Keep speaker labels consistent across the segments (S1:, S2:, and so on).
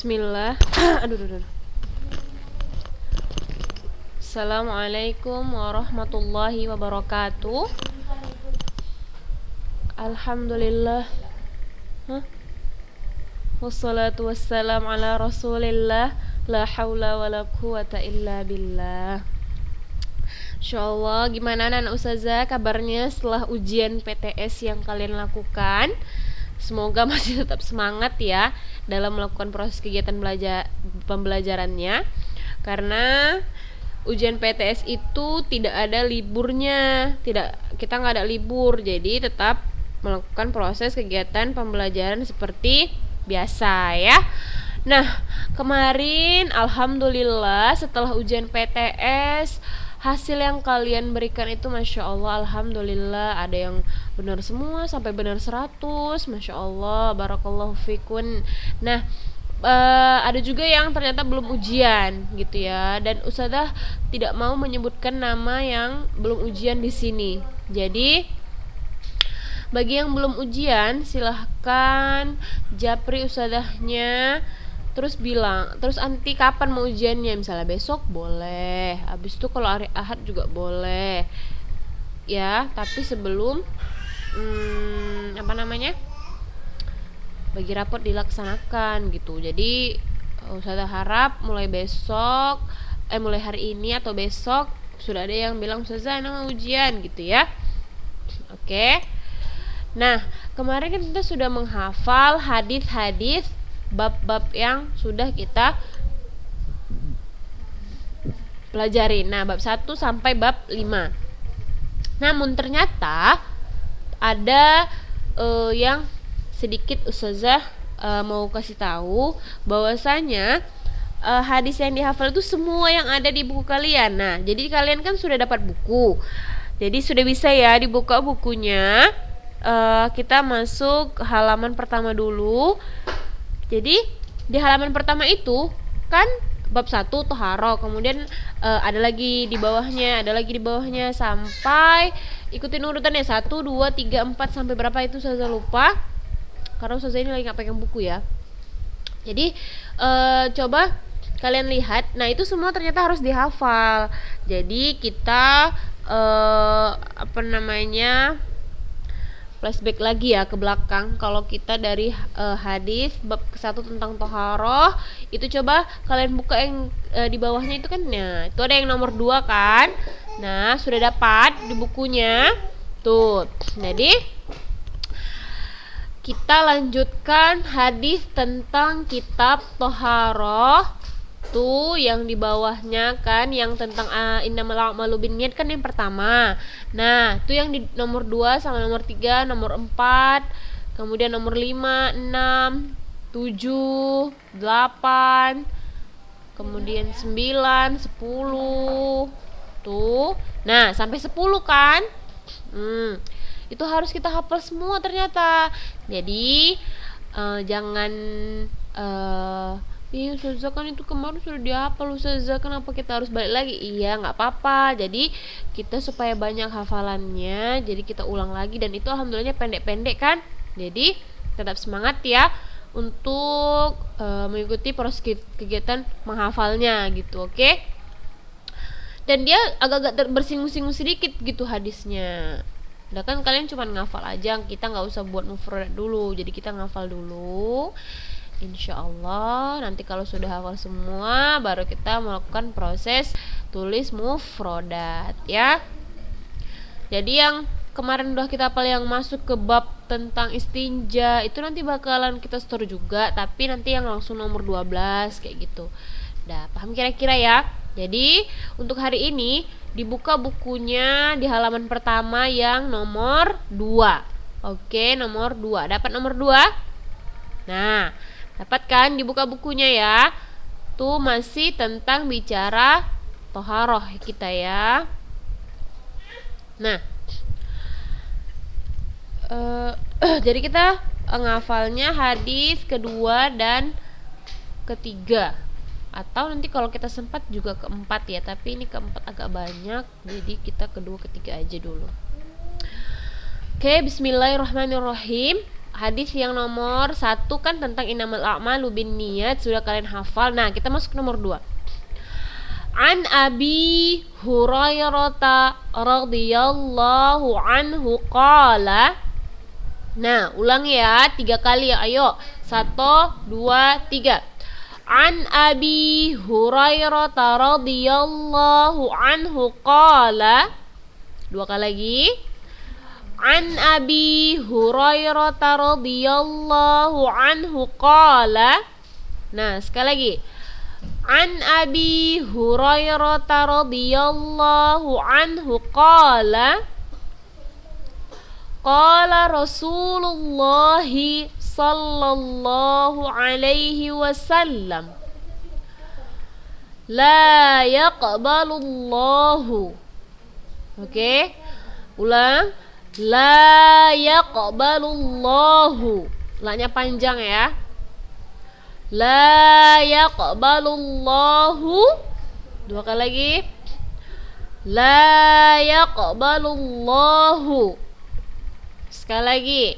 S1: Bismillah. Aduh, aduh, aduh. Assalamualaikum warahmatullahi wabarakatuh. Alhamdulillah. Hah? Wassalatu wassalam ala rasulillah. La hawla wa la quwata illa billah. Insyaallah, gimana anak ustazah kabarnya setelah ujian PTS yang kalian lakukan? Semoga masih tetap semangat ya dalam melakukan proses kegiatan pembelajarannya. Karena ujian PTS itu tidak ada liburnya, kita nggak ada libur, jadi tetap melakukan proses kegiatan pembelajaran seperti biasa ya. Nah, kemarin alhamdulillah setelah ujian PTS hasil yang kalian berikan itu Masya Allah, alhamdulillah ada yang benar semua sampai benar 100, Masya Allah, barakallahu fikun. Nah, ada juga yang ternyata belum ujian gitu ya, dan Ustazah tidak mau menyebutkan nama yang belum ujian di sini. Jadi bagi yang belum ujian silahkan japri Ustazahnya, terus bilang, terus nanti kapan mau ujiannya, misalnya besok boleh, habis itu kalau hari Ahad juga boleh ya, tapi sebelum bagi rapot dilaksanakan gitu. Jadi Ustazah harap mulai besok, mulai hari ini atau besok sudah ada yang bilang Ustazah nama ujian gitu ya. Oke. Nah, kemarin kan kita sudah menghafal hadis-hadis bab-bab yang sudah kita pelajari. Nah, bab 1 sampai bab 5. Namun ternyata ada yang sedikit Ustazah mau kasih tahu bahwasanya hadis yang dihafal itu semua yang ada di buku kalian. Nah, jadi kalian kan sudah dapat buku. Jadi sudah bisa ya dibuka bukunya. Kita masuk halaman pertama dulu. Jadi di halaman pertama itu kan bab 1 Toharo, kemudian ada lagi di bawahnya sampai ikutin urutannya 1, 2, 3, 4 sampai berapa itu saya lupa. Karena Ustazah ini lagi nggak pegang buku ya. Jadi coba kalian lihat. Nah, itu semua ternyata harus dihafal. Jadi kita flashback lagi ya ke belakang. Kalau kita dari hadis bab ke-1 tentang toharoh, itu coba kalian buka yang di bawahnya itu kan. Nah, itu ada yang nomor 2 kan. Nah, sudah dapat di bukunya. Tuh. Jadi kita lanjutkan hadis tentang kitab toharoh. Tuh yang di bawahnya kan yang tentang innamal a'malu binniyat kan yang pertama. Nah, itu yang di nomor 2 sama nomor 3, nomor 4, kemudian nomor 5, 6, 7, 8, kemudian 9, 10. Tuh. Nah, sampai 10 kan? Itu harus kita hafal semua ternyata. Jadi jangan Ustazah kan itu kemarin sudah dihafal Ustazah, kenapa kita harus balik lagi? Iya, gak apa-apa. Jadi kita supaya banyak hafalannya, jadi kita ulang lagi. Dan itu alhamdulillahnya pendek-pendek kan. Jadi tetap semangat ya untuk mengikuti proses kegiatan menghafalnya gitu, oke? Dan dia agak-agak bersinggung-singgung sedikit gitu hadisnya. Udah kan kalian cuma ngafal aja, kita gak usah buat mufradat dulu. Jadi kita ngafal dulu. Insya Allah nanti kalau sudah hafal semua baru kita melakukan proses tulis mufrodat ya. Jadi yang kemarin udah kita hafal yang masuk ke bab tentang istinja itu nanti bakalan kita store juga, tapi nanti yang langsung nomor 12 kayak gitu. Udah paham kira-kira ya. Jadi untuk hari ini dibuka bukunya di halaman pertama yang nomor 2. Oke, nomor 2. Dapat nomor 2? Nah, dapat kan dibuka bukunya ya. Tuh masih tentang bicara toharoh kita ya. Nah, jadi kita ngafalnya hadis kedua dan ketiga. Atau nanti kalau kita sempat juga keempat ya. Tapi ini keempat agak banyak, jadi kita kedua ketiga aja dulu. Oke, bismillahirrahmanirrahim. hadis yang nomor 1 kan tentang innamal a'malu binniyat, sudah kalian hafal. Nah, kita masuk nomor 2. An Abi Hurairah radhiyallahu anhu qala. Nah, ulang ya 3 kali ya. Ayo. 1 2 3. An Abi Hurairah radhiyallahu anhu qala. 2 kali lagi. An Abi Hurairah radhiyallahu anhu qala. Nah, sekali lagi. An Abi Hurairah radhiyallahu anhu qala. Qala Rasulullah sallallahu alaihi wasallam, la yaqbalullahu. Oke, ulang. La yaqbalullahu. La-nya panjang ya. La yaqbalullahu. 2 kali lagi. La yaqbalullahu. Sekali lagi.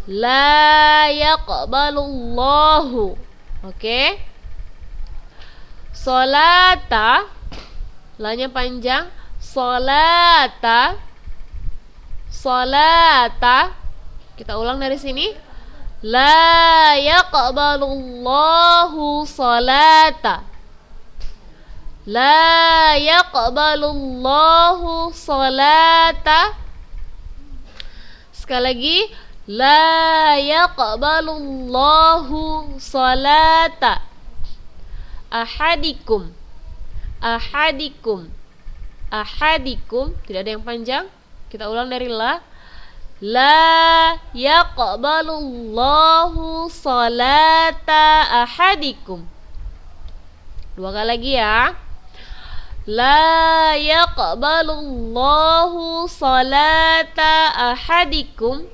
S1: La yaqbalullahu. Oke. Salata. La-nya panjang. Salata. Salata. Kita ulang dari sini. La yaqbalullahu salata. La yaqbalullahu salata. Sekali lagi. La yaqbalullahu salata ahadikum. Ahadikum. Ahadikum. Tidak ada yang panjang. Kita ulang dari la. La yaqbalullahu salata ahadikum. 2 kali lagi ya. La yaqbalullahu salata ahadikum.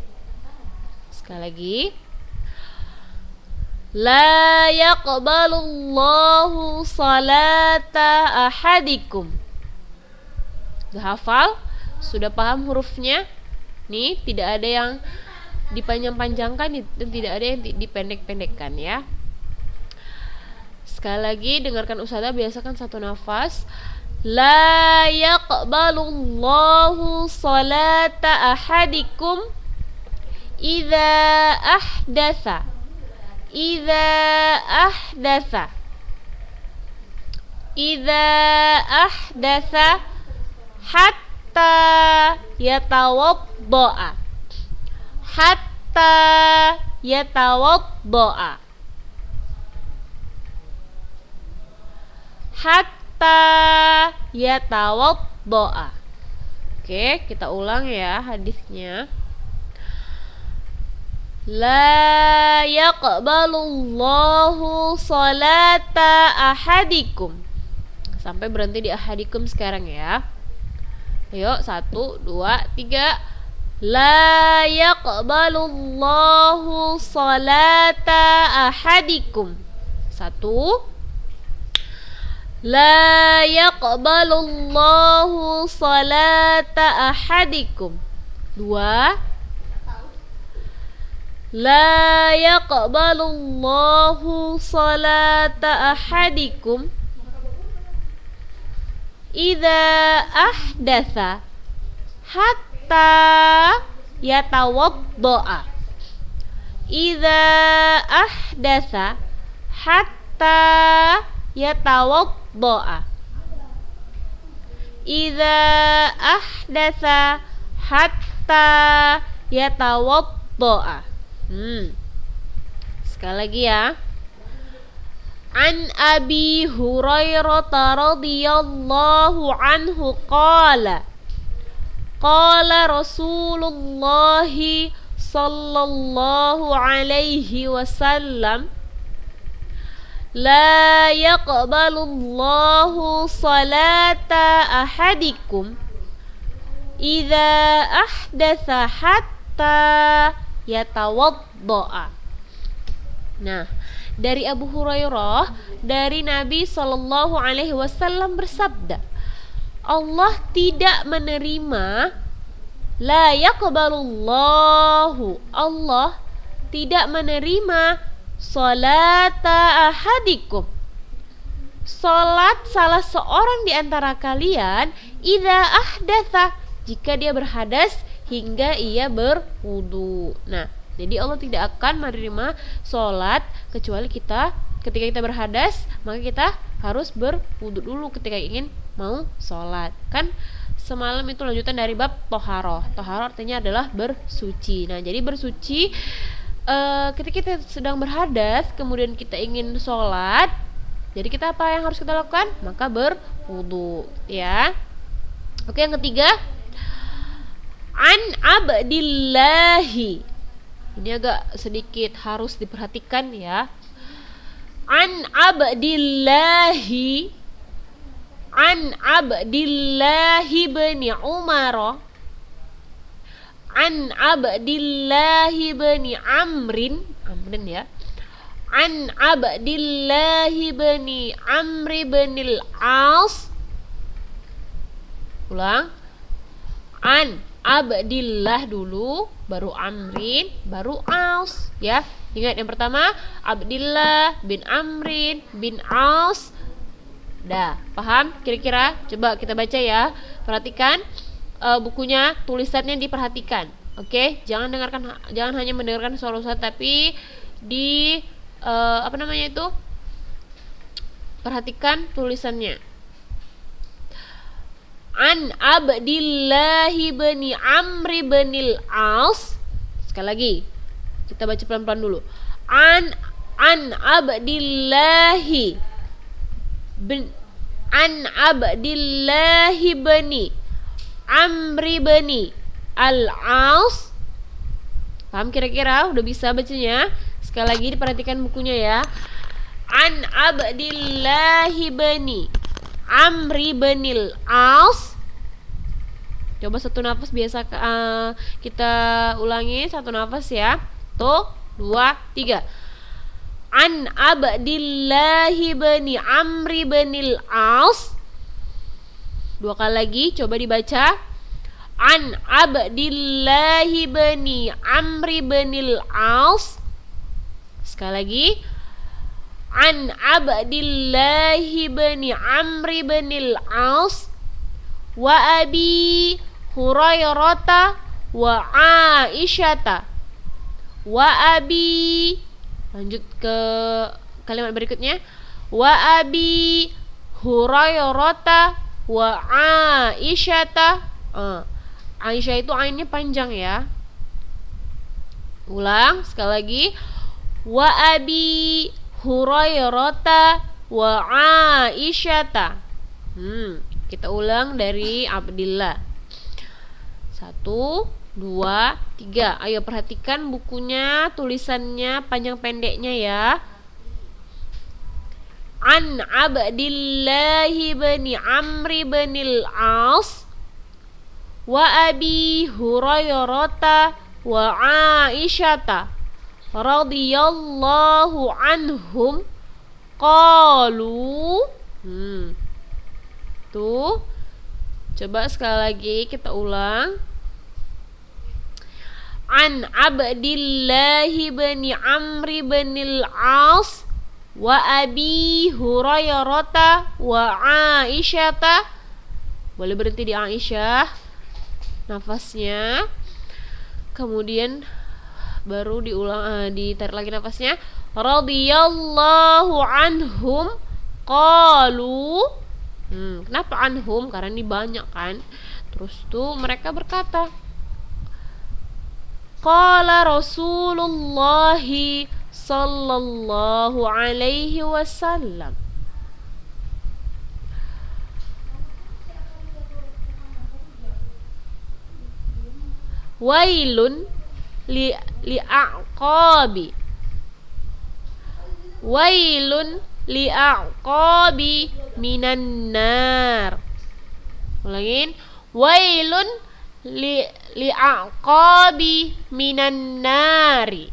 S1: Sekali lagi. La yaqbalullahu salata ahadikum. Sudah hafal? Sudah paham hurufnya? Nih, tidak ada yang dipanjang-panjangkan dan tidak ada yang dipendek-pendekkan ya. Sekali lagi dengarkan ustazah, biasakan 1 nafas. La yaqbalullahu salata ahadikum idza ahdatsa. Idza ahdatsa. Idza ahdatsa hatta yatawadda'a. Hatta yatawadda'a. Hatta yatawadda'a. Oke, kita ulang ya hadisnya. La yaqbalullahu salata ahadikum. Sampai berhenti di ahadikum sekarang ya. Ayo, 1 2 3. La yaqbalullahu salata ahadikum. 1. La yaqbalullahu salata ahadikum. 2. La yaqbalullahu salata ahadikum idza ahdatsa hatta yatawadda'a. Idza ahdatsa hatta yatawadda'a. Idza ahdatsa hatta yatawadda'a. Sekali lagi ya. An Abi Hurairah radhiyallahu anhu qala. Qala Rasulullah sallallahu alaihi wasallam, la yaqbalullahu salata ahadikum idza ahdatsa hatta yatawadda'a. Nah, dari Abu Hurairah, dari Nabi sallallahu alaihi wasallam bersabda, Allah tidak menerima, la yaqbalullahu, Allah tidak menerima salata ahadikum, salat salah seorang di antara kalian, idza ahdatsa, jika dia berhadas hingga ia berwudu. Nah, jadi Allah tidak akan menerima salat kecuali ketika kita berhadas, maka kita harus berwudu dulu ketika ingin mau salat. Kan semalam itu lanjutan dari bab toharoh. Toharoh artinya adalah bersuci. Nah, jadi bersuci ketika kita sedang berhadas kemudian kita ingin sholat, jadi kita apa yang harus kita lakukan? Maka berwudu, ya. Oke, yang ketiga, an abdillahi. Ini agak sedikit harus diperhatikan, ya. An abdillahi bin Umar, an abdillahi bin amrin ya, an abdillahi bin amri bin al-as. Ulang, an abdillah dulu, baru amrin, baru aus, ya. Ingat yang pertama Abdillah bin Amrin bin Aus. Dah, paham kira-kira? Coba kita baca ya. Perhatikan bukunya, tulisannya diperhatikan. Oke, jangan hanya mendengarkan suara Ustaz, tapi perhatikan tulisannya. An Abdillahi bin Amri bin al-As. Sekali lagi, kita baca pelan-pelan dulu. An Abdillahi bin Amri bin al-As. Paham kira-kira? Udah bisa bacanya? Sekali lagi diperhatikan bukunya ya. An Abdillahi bin Amri bin al-As. Coba satu nafas, biasa kita ulangi satu nafas ya. Tuh, 2, 3. An Abdillahi bin Amri bin al-As. 2 kali lagi, coba dibaca. An Abdillahi bin Amri bin al-As. Sekali lagi. An Abdillahi bin Amri bin al-As wa Abi Hurairata wa Aisyata wa Abi. Lanjut ke kalimat berikutnya. Wa Abi Hurairata wa Aisyata. Aisyah itu ainnya panjang ya. Ulang sekali lagi. Wa Abi Hurairata wa Aisyata. Kita ulang dari Abdillah. 1, 2, 3. Ayo perhatikan bukunya, tulisannya panjang pendeknya ya. An Abdillahi bin Amri bin al-As wa Abi Hurairata wa Aisyata radhiyallahu anhum qalu. Tuh, coba sekali lagi kita ulang. An Abdillahi bin Amri bin al-As wa Abi Hurairata wa Aisyata. Boleh berhenti di Aisyah nafasnya, kemudian baru diulang, ditarik lagi nafasnya. Radhiyallahu anhum qalu. Kenapa anhum? Karena ini banyak kan. Terus tuh mereka berkata, qala Rasulullah sallallahu alaihi wasallam. Wailun li'aqabi. Wailun li'aqabi minan nar. Ulangin. Wailun li'aqabi minan nari.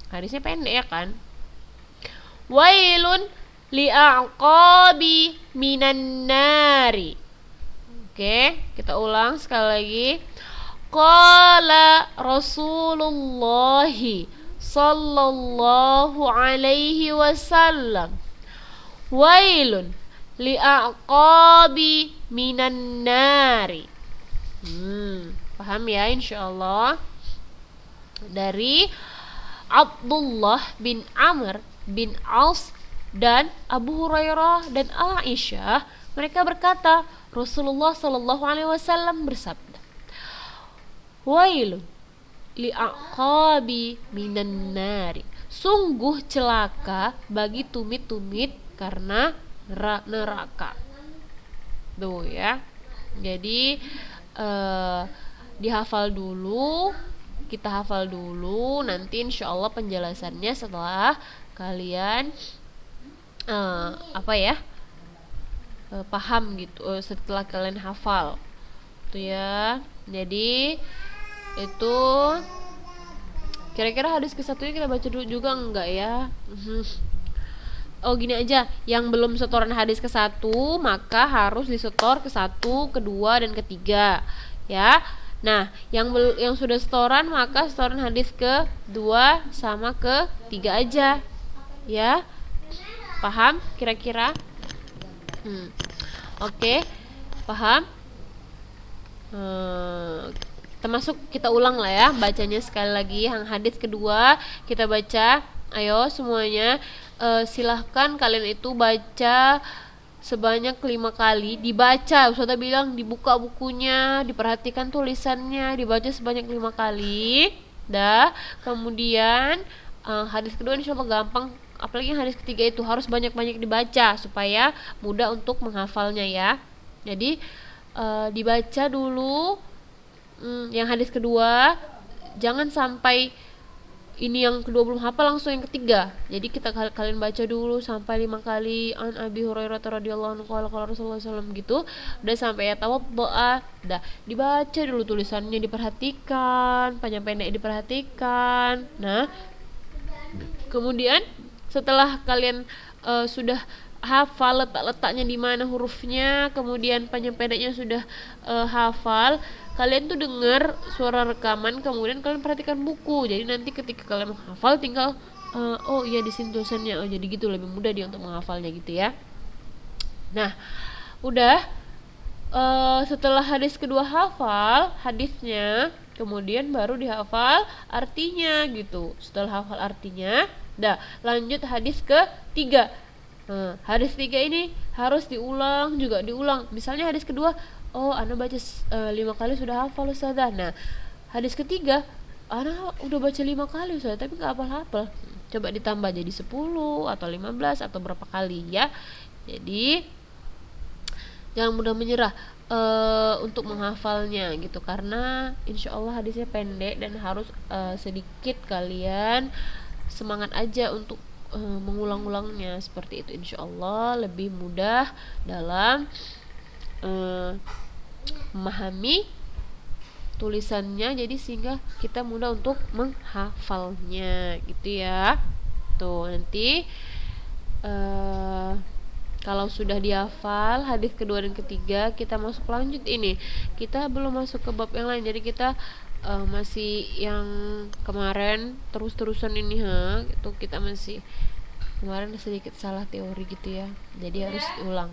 S1: Hadisnya pendek ya kan. Wailun li'aqabi minan nari. Oke, kita ulang sekali lagi. Qala Rasulullah sallallahu alaihi wasallam. Wailun li'aqabi minan nari. Paham ya insyaallah. Dari Abdullah bin Amr bin Aus dan Abu Hurairah dan Aisyah, mereka berkata, Rasulullah Shallallahu Alaihi Wasallam bersabda, Wailun li'aqabi minan nari. Sungguh celaka bagi tumit-tumit karena neraka. Tuh ya. Jadi dihafal dulu, kita hafal dulu, nanti insya Allah penjelasannya setelah kalian paham gitu, setelah kalian hafal tuh ya. Jadi itu kira-kira hadis ke-1 kita baca dulu juga enggak ya? Oh gini aja, yang belum setoran hadis ke-1 maka harus disetor ke-1, ke-2 dan ke-3 ya. Nah, yang sudah setoran maka setoran hadis ke-2 sama ke-3 aja. Ya. Paham kira-kira? Oke. Paham? Termasuk kita ulang lah ya bacanya sekali lagi. Yang hadis kedua kita baca. Ayo semuanya, silahkan kalian itu baca sebanyak 5 kali. Dibaca, Ustazah bilang dibuka bukunya, diperhatikan tulisannya, dibaca sebanyak 5 kali. Kemudian hadis kedua insya Allah gampang, apalagi hadis ketiga itu harus banyak-banyak dibaca supaya mudah untuk menghafalnya ya. Jadi dibaca dulu yang hadis kedua, jangan sampai ini yang kedua belum hafal langsung yang ketiga. Jadi kalian baca dulu sampai 5 kali. An Abi Hurairah radhiyallahu anhu qala Rasulullah SAW gitu. Udah sampai ya tawaddoa. Udah dibaca dulu tulisannya, diperhatikan, panjang pendek diperhatikan. Nah, kemudian setelah kalian sudah hafal letak-letaknya di mana hurufnya, kemudian panjang pendeknya sudah hafal, kalian tuh dengar suara rekaman, kemudian kalian perhatikan buku. Jadi nanti ketika kalian menghafal tinggal oh iya di sini tulisannya, oh jadi gitu, lebih mudah dia untuk menghafalnya gitu ya. Nah, udah setelah hadis kedua hafal hadisnya, kemudian baru dihafal artinya gitu. Setelah hafal artinya, lanjut hadis ketiga. Hadis 3 ini harus diulang. Misalnya hadis kedua, oh Ana baca 5 kali sudah hafal Ustazah. Nah, hadis ketiga Ana udah baca 5 kali Ustazah tapi gak hafal-hafal. Coba ditambah jadi 10 atau 15 atau berapa kali ya. Jadi jangan mudah menyerah untuk menghafalnya gitu, karena insya Allah hadisnya pendek dan harus sedikit kalian semangat aja untuk mengulang-ulangnya. Seperti itu insya Allah lebih mudah dalam memahami tulisannya, jadi sehingga kita mudah untuk menghafalnya gitu ya. Tuh nanti kalau sudah dihafal hadis kedua dan ketiga, kita masuk lanjut. Ini kita belum masuk ke bab yang lain, jadi kita masih yang kemarin terus-terusan ini gitu. Kita masih kemarin sedikit salah teori gitu ya, jadi harus diulang.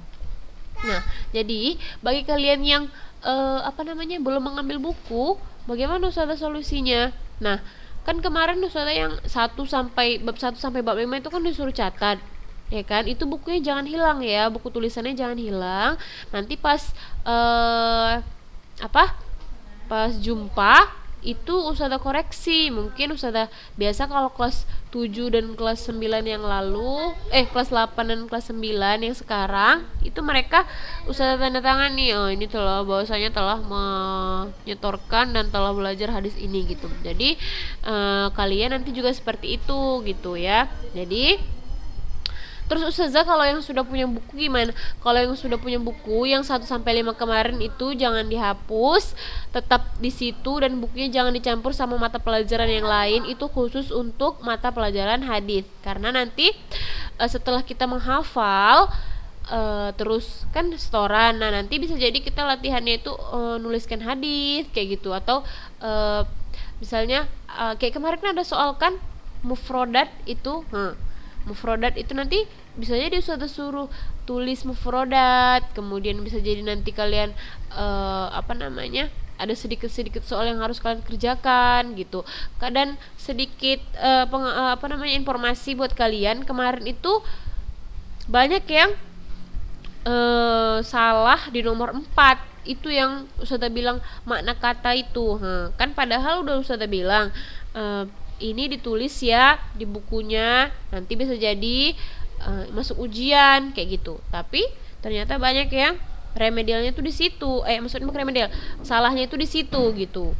S1: Nah, jadi bagi kalian yang belum mengambil buku, bagaimana Ustazah solusinya? Nah, kan kemarin Ustazah yang bab 1 sampai bab 5 itu kan disuruh catat. Ya kan? Itu bukunya jangan hilang ya, buku tulisannya jangan hilang. Nanti pas pas jumpa itu Ustazah koreksi. Mungkin Ustazah biasa kalau kelas 7 dan kelas 9 yang lalu, kelas 8 dan kelas 9 yang sekarang itu mereka Ustazah tanda tangan nih, oh ini telah bahwasanya telah menyetorkan dan telah belajar hadis ini gitu. Jadi kalian nanti juga seperti itu gitu ya. Jadi terus Ustazah kalau yang sudah punya buku gimana? Kalau yang sudah punya buku yang 1 sampai 5 kemarin itu jangan dihapus, tetap di situ, dan bukunya jangan dicampur sama mata pelajaran yang lain. Itu khusus untuk mata pelajaran hadis. Karena nanti setelah kita menghafal terus kan setoran. Nah, nanti bisa jadi kita latihannya itu nuliskan hadis kayak gitu, atau misalnya kayak kemarin kan ada soal kan mufrodat itu mufrodat itu nanti bisa jadi ustazah suruh tulis mufrodat, kemudian bisa jadi nanti kalian ada sedikit-sedikit soal yang harus kalian kerjakan gitu. Dan sedikit informasi buat kalian, kemarin itu banyak yang salah di nomor 4 itu, yang ustazah bilang makna kata itu. Kan padahal udah ustazah bilang ini ditulis ya di bukunya, nanti bisa jadi masuk ujian kayak gitu. Tapi ternyata banyak yang remedialnya tuh di situ, maksudnya bukan remedial, salahnya itu di situ gitu.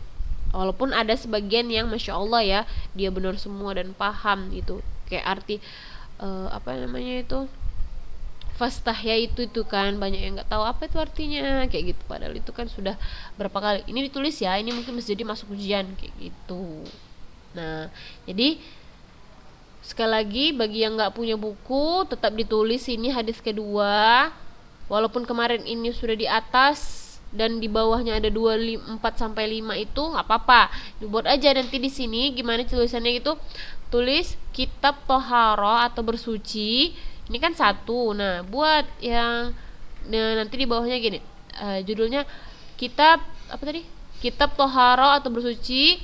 S1: Walaupun ada sebagian yang masya Allah ya, dia benar semua dan paham gitu, kayak arti fastahya itu kan banyak yang nggak tahu apa itu artinya kayak gitu, padahal itu kan sudah berapa kali ini ditulis ya, ini mungkin bisa jadi masuk ujian kayak gitu. Nah, jadi sekali lagi bagi yang nggak punya buku tetap ditulis ini hadis kedua. Walaupun kemarin ini sudah di atas dan di bawahnya ada 4 sampai 5 itu nggak apa-apa. Dibuat aja nanti di sini gimana tulisannya gitu. Tulis kitab toharo atau bersuci. Ini kan 1. Nah, buat yang nanti di bawahnya gini. Judulnya kitab Kitab toharo atau bersuci,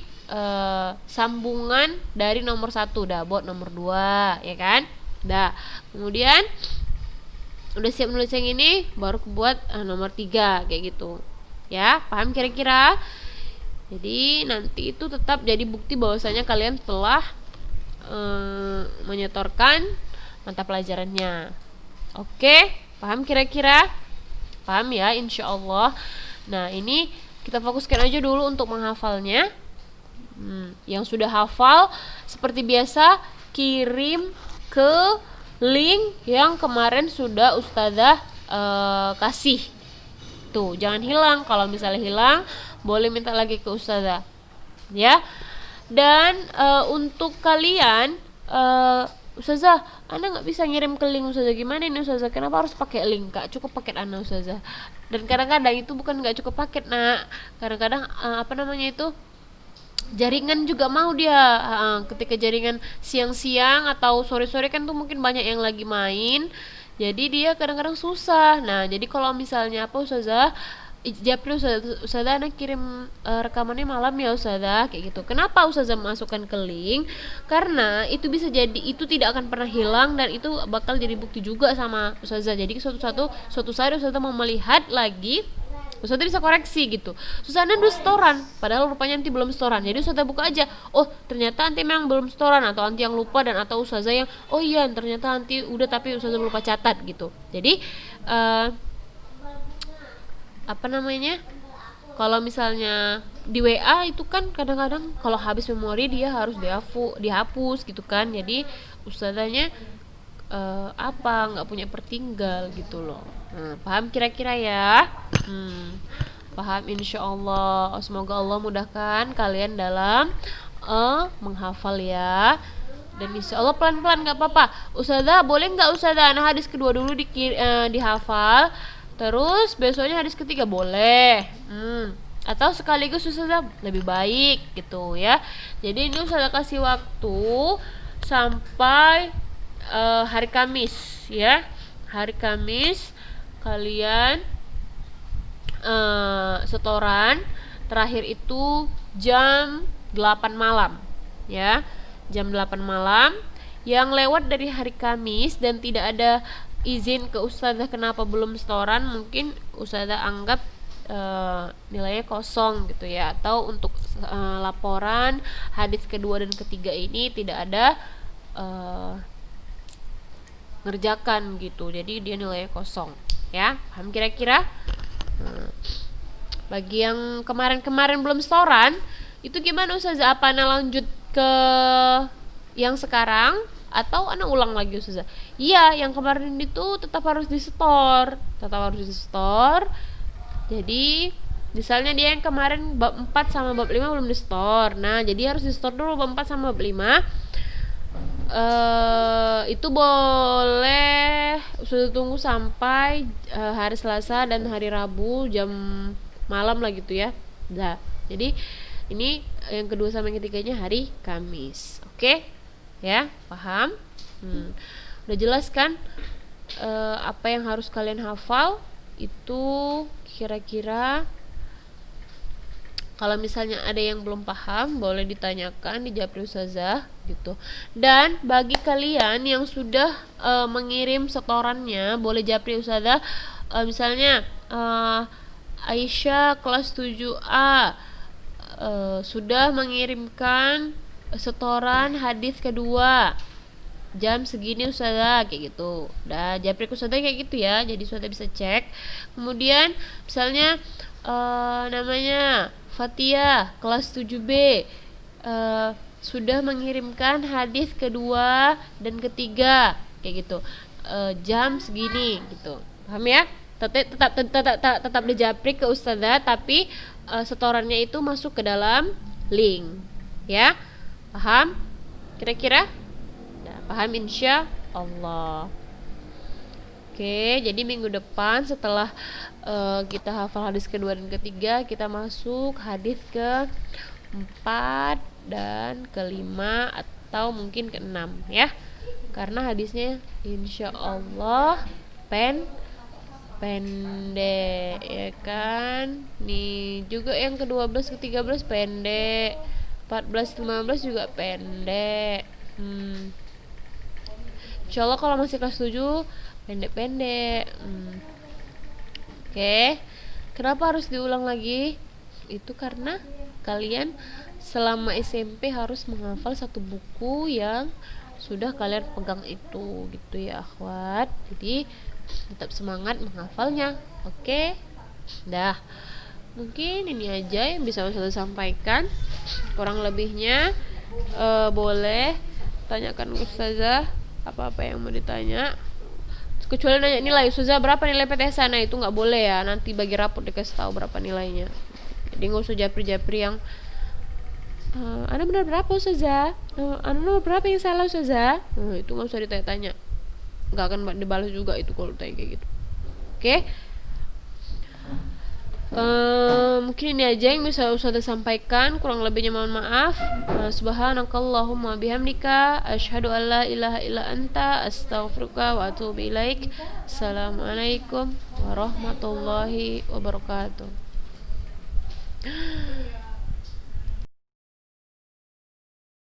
S1: sambungan dari nomor 1. Dah buat nomor 2 ya kan. Dah. Kemudian udah siap nulis yang ini, baru buat nomor 3 kayak gitu ya, paham kira-kira? Jadi nanti itu tetap jadi bukti bahwasanya kalian telah menyetorkan mata pelajarannya. Oke, paham kira-kira? Paham ya, insya Allah. Nah, ini kita fokuskan aja dulu untuk menghafalnya. Yang sudah hafal seperti biasa kirim ke link yang kemarin sudah ustazah kasih. Tuh, jangan hilang. Kalau misalnya hilang, boleh minta lagi ke ustazah. Ya. Dan untuk kalian, ustazah, Anda nggak bisa ngirim ke link ustazah. Gimana ini ustazah? Kenapa harus pakai link? Kak, cukup paket Anda ustazah. Dan kadang-kadang itu bukan nggak cukup paket, nak. Kadang-kadang jaringan juga mau dia, ketika jaringan siang-siang atau sore-sore kan tuh mungkin banyak yang lagi main, jadi dia kadang-kadang susah. Nah, jadi kalau misalnya ustazah Japri, ustazah anak kirim rekamannya malam ya ustazah kayak gitu. Kenapa ustazah masukkan ke link? Karena itu bisa jadi itu tidak akan pernah hilang dan itu bakal jadi bukti juga sama ustazah. Jadi suatu saat ustazah mau melihat lagi, ustazah bisa koreksi gitu. Ustazah udah setoran, padahal rupanya nanti belum setoran. Jadi ustazah buka aja, oh ternyata nanti memang belum setoran, atau nanti yang lupa, dan atau ustazah yang oh iya ternyata nanti udah tapi ustazah lupa catat gitu. Jadi kalau misalnya di WA itu kan kadang-kadang kalau habis memori dia harus dihapus gitu kan. Jadi ustazahnya nggak punya pertinggal gitu loh. Paham kira-kira ya? Paham insyaallah. Semoga Allah mudahkan kalian dalam menghafal ya. Dan insyaallah pelan-pelan nggak apa-apa. Ustazah boleh nggak ustazah hadis kedua dulu dihafal, terus besoknya hadis ketiga boleh. Atau sekaligus ustazah lebih baik gitu ya. Jadi ini ustazah kasih waktu sampai hari Kamis ya. Hari Kamis kalian setoran terakhir itu jam 8 malam ya. Jam 8 malam. Yang lewat dari hari Kamis dan tidak ada izin ke ustazah kenapa belum setoran, mungkin ustazah anggap nilainya kosong gitu ya. Atau untuk laporan hadis kedua dan ketiga ini tidak ada ngerjakan gitu, jadi dia nilainya kosong ya. Paham kira-kira? Bagi yang kemarin belum setoran itu gimana ustazah? Apa Ana lanjut ke yang sekarang atau Ana ulang lagi ustazah? Iya, yang kemarin itu tetap harus disetor. Jadi misalnya dia yang kemarin bab 4 sama bab 5 belum disetor. Nah, jadi harus disetor dulu bab 4 sama bab 5. Itu boleh sudah tunggu sampai hari Selasa dan hari Rabu jam malam lah gitu ya. Nah, jadi ini yang kedua sama yang ketiganya hari Kamis. Oke? Ya, paham? Udah jelas kan apa yang harus kalian hafal? Itu kira-kira kalau misalnya ada yang belum paham, boleh ditanyakan di Japri Ustazah gitu. Dan bagi kalian yang sudah mengirim setorannya, boleh Japri Ustazah misalnya Aisyah kelas 7A sudah mengirimkan setoran hadis kedua jam segini Ustazah, kayak gitu. Dah Japri Ustazah kayak gitu ya, jadi Ustazah bisa cek. Kemudian misalnya namanya Fatia kelas 7B sudah mengirimkan hadis kedua dan ketiga, kayak gitu, jam segini gitu. Paham ya? Tetap dijapri ke Ustazah, tapi setorannya itu masuk ke dalam link ya. Paham kira-kira? Nah, paham insya Allah. Oke, jadi minggu depan setelah kita hafal hadis kedua dan ketiga, kita masuk hadis ke 4 dan kelima atau mungkin ke-6 ya. Karena hadisnya insya Allah pendek ya kan. Nih juga yang ke-12 ke-13 pendek, 14 15 juga pendek. Insyaallah kalau masih kelas 7 pendek-pendek. Oke. Kenapa harus diulang lagi? Itu karena kalian selama SMP harus menghafal satu buku yang sudah kalian pegang itu gitu ya akhwat. Jadi tetap semangat menghafalnya. Oke. Dah. Mungkin ini aja yang bisa saya sampaikan. Kurang lebihnya boleh tanyakan Ustazah apa-apa yang mau ditanya, kecuali nanya nilai. Ustazah berapa nilai PTS? Nah itu nggak boleh ya, nanti bagi raport dikasih tahu berapa nilainya. Jadi nggak usah japri-japri yang Anda benar berapa Ustazah, Anda berapa yang salah Ustazah, itu nggak usah ditanya-tanya, nggak akan dibalas juga itu kalau tanya kayak gitu. Oke. Mungkin ini aja yang bisa Ustazah sampaikan, kurang lebihnya mohon maaf. Subhanakallahumma bihamdika asyhadu an la ilaha illa anta astaghfiruka wa atubu ilaik. Assalamualaikum warahmatullahi wabarakatuh.